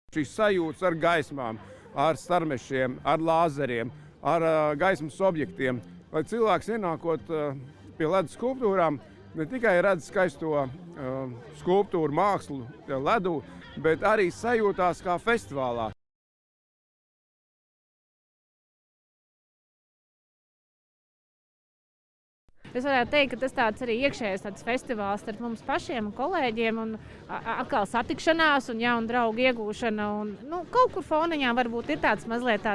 Šīs sajūtas ar gaismām, ar starmešiem, ar lāzeriem, ar gaismas objektiem, lai cilvēks ienākot pie ledus skulptūrām ne tikai redz skaisto skulptūru mākslu ledū, bet arī sajūtās kā festivālā. Es varētu teikt, ka tas tāds arī iekšējais tāds festivāls starp mums pašiem un kolēģiem un atkal satikšanās un jaunu draugu iegūšana. Un, kaut kur foniņā varbūt ir tāds mazliet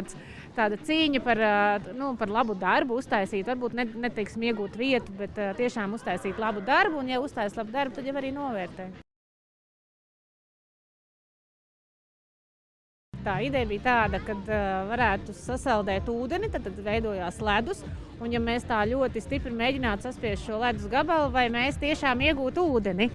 tāda cīņa par labu darbu uztaisīt. Varbūt neteiksim iegūt vietu, bet tiešām uztaisīt labu darbu. Un ja uztais labu darbu, tad jau arī novērtē. Tā ideja bija tāda, ka varētu sasaldēt ūdeni, tad veidojās ledus. Un ja mēs tā ļoti stipri mēģinātu saspiest šo ledus gabalu, vai mēs tiešām iegūtu ūdeni.